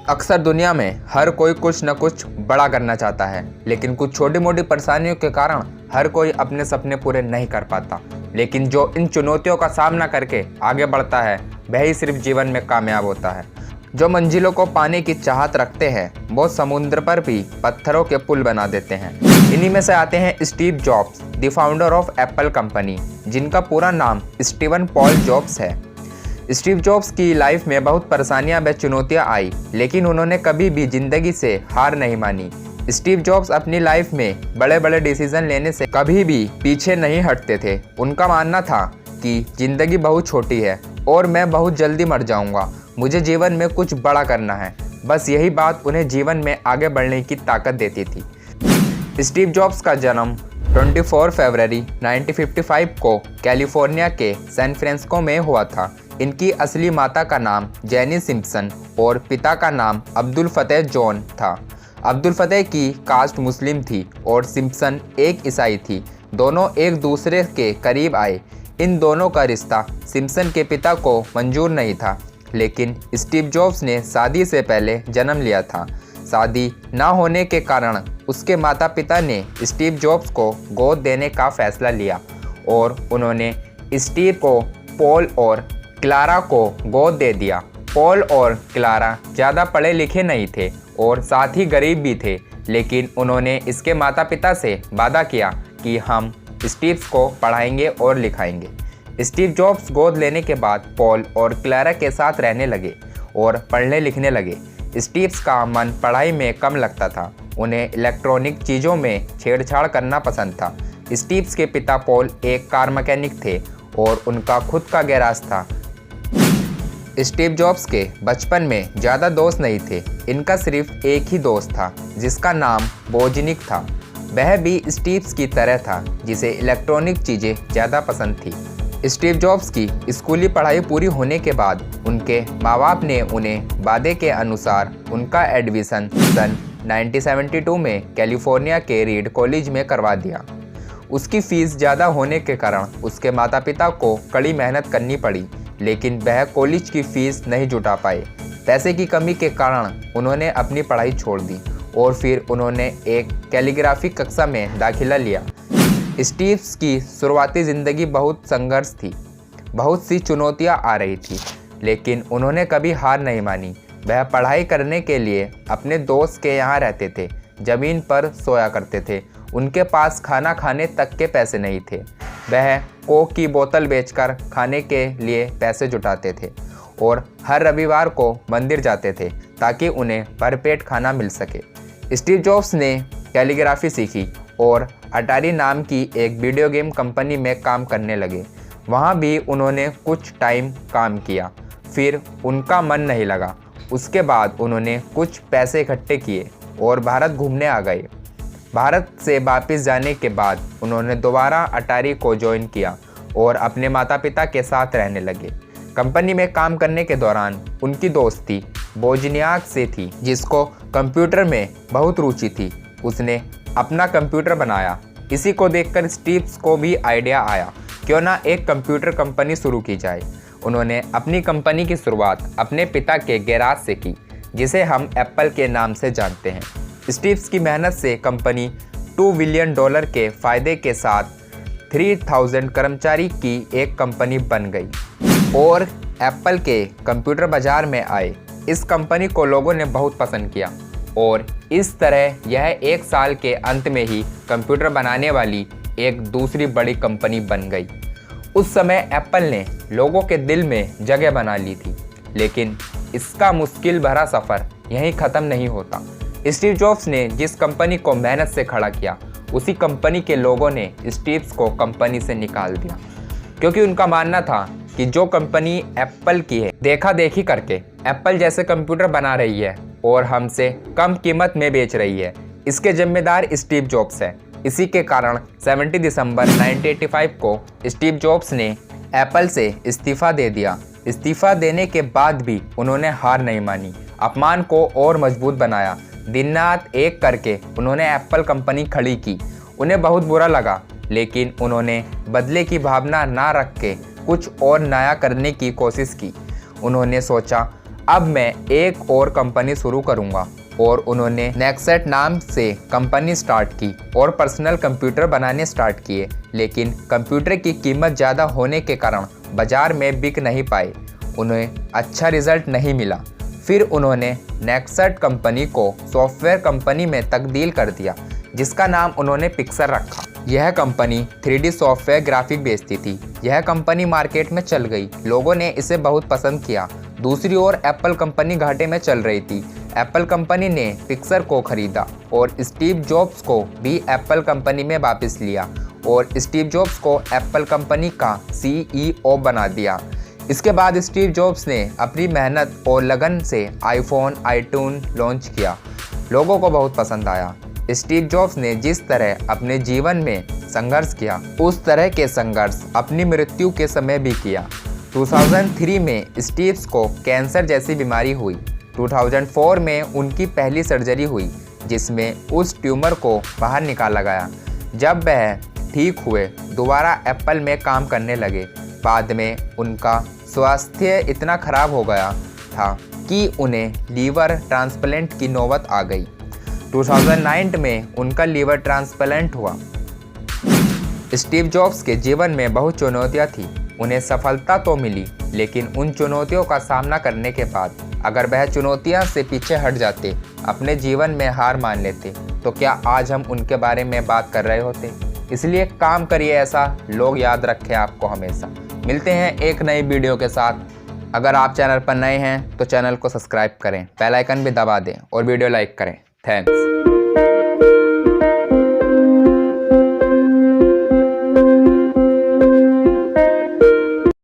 अक्सर दुनिया में हर कोई कुछ न कुछ बड़ा करना चाहता है, लेकिन कुछ छोटी मोटी परेशानियों के कारण हर कोई अपने सपने पूरे नहीं कर पाता। लेकिन जो इन चुनौतियों का सामना करके आगे बढ़ता है, वह ही सिर्फ जीवन में कामयाब होता है। जो मंजिलों को पाने की चाहत रखते हैं, वो समुद्र पर भी पत्थरों के पुल बना देते हैं। इन्हीं में से आते हैं Steve jobs, the founder of Apple company, जिनका पूरा नाम स्टीवन पॉल जॉब्स है। स्टीव जॉब्स की लाइफ में बहुत परेशानियां व चुनौतियां आई, लेकिन उन्होंने कभी भी जिंदगी से हार नहीं मानी। स्टीव जॉब्स अपनी लाइफ में बड़े बड़े डिसीजन लेने से कभी भी पीछे नहीं हटते थे। उनका मानना था कि जिंदगी बहुत छोटी है और मैं बहुत जल्दी मर जाऊंगा, मुझे जीवन में कुछ बड़ा करना है। बस यही बात उन्हें जीवन में आगे बढ़ने की ताकत देती थी। स्टीव जॉब्स का जन्म 24 फरवरी 1955 को कैलिफोर्निया के सैन फ्रांसिस्को में हुआ था। इनकी असली माता का नाम जेनी सिम्पसन और पिता का नाम अब्दुल फतेह जॉन था। अब्दुल फतेह की कास्ट मुस्लिम थी और सिम्पसन एक ईसाई थी। दोनों एक दूसरे के करीब आए। इन दोनों का रिश्ता सिम्पसन के पिता को मंजूर नहीं था, लेकिन स्टीव जॉब्स ने शादी से पहले जन्म लिया था। शादी ना होने के कारण उसके माता पिता ने स्टीव जॉब्स को गोद देने का फैसला लिया और उन्होंने स्टीव को पॉल और क्लारा को गोद दे दिया। पॉल और क्लारा ज़्यादा पढ़े लिखे नहीं थे और साथ ही गरीब भी थे, लेकिन उन्होंने इसके माता पिता से वादा किया कि हम स्टीव को पढ़ाएंगे और लिखाएंगे। स्टीव जॉब्स गोद लेने के बाद पॉल और क्लारा के साथ रहने लगे और पढ़ने लिखने लगे। स्टीव का मन पढ़ाई में कम लगता था, उन्हें इलेक्ट्रॉनिक चीज़ों में छेड़छाड़ करना पसंद था। स्टीव के पिता पॉल एक कार मैकेनिक थे और उनका खुद का गैराज था। स्टीव जॉब्स के बचपन में ज़्यादा दोस्त नहीं थे। इनका सिर्फ एक ही दोस्त था जिसका नाम वोजनिक था। वह भी स्टीव की तरह था, जिसे इलेक्ट्रॉनिक चीज़ें ज़्यादा पसंद थी। स्टीव जॉब्स की स्कूली पढ़ाई पूरी होने के बाद उनके माँ बाप ने उन्हें वादे के अनुसार उनका एडमिशन सन 1972 में कैलिफोर्निया के रीड कॉलेज में करवा दिया। उसकी फ़ीस ज़्यादा होने के कारण उसके माता पिता को कड़ी मेहनत करनी पड़ी, लेकिन वह कॉलेज की फ़ीस नहीं जुटा पाए। पैसे की कमी के कारण उन्होंने अपनी पढ़ाई छोड़ दी और फिर उन्होंने एक कैलीग्राफी कक्षा में दाखिला लिया। स्टीव की शुरुआती ज़िंदगी बहुत संघर्ष थी, बहुत सी चुनौतियां आ रही थी, लेकिन उन्होंने कभी हार नहीं मानी। वह पढ़ाई करने के लिए अपने दोस्त के यहाँ रहते थे, ज़मीन पर सोया करते थे। उनके पास खाना खाने तक के पैसे नहीं थे। वह कोक की बोतल बेचकर खाने के लिए पैसे जुटाते थे और हर रविवार को मंदिर जाते थे ताकि उन्हें भरपेट खाना मिल सके। स्टीव जॉब्स ने कैलीग्राफी सीखी और अटारी नाम की एक वीडियो गेम कंपनी में काम करने लगे। वहाँ भी उन्होंने कुछ टाइम काम किया, फिर उनका मन नहीं लगा। उसके बाद उन्होंने कुछ पैसे इकट्ठे किए और भारत घूमने आ गए। भारत से वापस जाने के बाद उन्होंने दोबारा अटारी को ज्वाइन किया और अपने माता पिता के साथ रहने लगे। कंपनी में काम करने के दौरान उनकी दोस्ती वोजनियाक से थी, जिसको कंप्यूटर में बहुत रुचि थी। उसने अपना कंप्यूटर बनाया। इसी को देखकर स्टीव को भी आइडिया आया, क्यों ना एक कंप्यूटर कंपनी शुरू की जाए। उन्होंने अपनी कंपनी की शुरुआत अपने पिता के गैराज से की, जिसे हम एप्पल के नाम से जानते हैं। स्टीव की मेहनत से कंपनी $2 बिलियन के फ़ायदे के साथ 3000 कर्मचारी की एक कंपनी बन गई और एप्पल के कंप्यूटर बाजार में आए। इस कंपनी को लोगों ने बहुत पसंद किया और इस तरह यह एक साल के अंत में ही कंप्यूटर बनाने वाली एक दूसरी बड़ी कंपनी बन गई। उस समय एप्पल ने लोगों के दिल में जगह बना ली थी, लेकिन इसका मुश्किल भरा सफ़र यहीं ख़त्म नहीं होता। स्टीव जॉब्स ने जिस कंपनी को मेहनत से खड़ा किया, उसी कंपनी के लोगों ने स्टीव को कंपनी से निकाल दिया, क्योंकि उनका मानना था कि जो कंपनी एप्पल की है, देखा देखी करके एप्पल जैसे कंप्यूटर बना रही है और हमसे कम कीमत में बेच रही है, इसके जिम्मेदार स्टीव जॉब्स है। इसी के कारण 17 दिसंबर 1985 को स्टीव जॉब्स ने एप्पल से इस्तीफ़ा दे दिया। इस्तीफ़ा देने के बाद भी उन्होंने हार नहीं मानी, अपमान को और मजबूत बनाया। दिन रात एक करके उन्होंने एप्पल कंपनी खड़ी की। उन्हें बहुत बुरा लगा, लेकिन उन्होंने बदले की भावना ना रख के कुछ और नया करने की कोशिश की। उन्होंने सोचा, अब मैं एक और कंपनी शुरू करूंगा। और उन्होंने नेक्सेट नाम से कंपनी स्टार्ट की और पर्सनल कंप्यूटर बनाने स्टार्ट किए, लेकिन कंप्यूटर की कीमत ज़्यादा होने के कारण बाजार में बिक नहीं पाए। उन्हें अच्छा रिजल्ट नहीं मिला। फिर उन्होंने नेक्सेट कंपनी को सॉफ्टवेयर कंपनी में तब्दील कर दिया, जिसका नाम उन्होंने पिक्सर रखा। यह कंपनी 3D सॉफ्टवेयर ग्राफिक बेचती थी। यह कंपनी मार्केट में चल गई, लोगों ने इसे बहुत पसंद किया। दूसरी ओर एप्पल कंपनी घाटे में चल रही थी। एप्पल कंपनी ने पिक्सर को खरीदा और स्टीव जॉब्स को भी एप्पल कंपनी में वापस लिया और स्टीव जॉब्स को एप्पल कंपनी का CEO बना दिया। इसके बाद स्टीव जॉब्स ने अपनी मेहनत और लगन से आईफोन, आईट्यून लॉन्च किया। लोगों को बहुत पसंद आया। स्टीव जॉब्स ने जिस तरह अपने जीवन में संघर्ष किया, उस तरह के संघर्ष अपनी मृत्यु के समय भी किया। 2003 में स्टीव को कैंसर जैसी बीमारी हुई। 2004 में उनकी पहली सर्जरी हुई, जिसमें उस ट्यूमर को बाहर निकाला गया। जब वह ठीक हुए, दोबारा एप्पल में काम करने लगे। बाद में उनका स्वास्थ्य इतना खराब हो गया था कि उन्हें लीवर ट्रांसप्लांट की नौबत आ गई। 2009 में उनका लीवर ट्रांसप्लांट हुआ। स्टीव जॉब्स के जीवन में बहुत चुनौतियां थी। उन्हें सफलता तो मिली, लेकिन उन चुनौतियों का सामना करने के बाद अगर वह चुनौतियां से पीछे हट जाते, अपने जीवन में हार मान लेते, तो क्या आज हम उनके बारे में बात कर रहे होते। इसलिए काम करिए ऐसा, लोग याद रखें आपको हमेशा। मिलते हैं एक नई वीडियो के साथ। अगर आप चैनल पर नए हैं तो चैनल को सब्सक्राइब करें, बेल आइकन भी दबा दें और वीडियो लाइक करें। थैंक्स।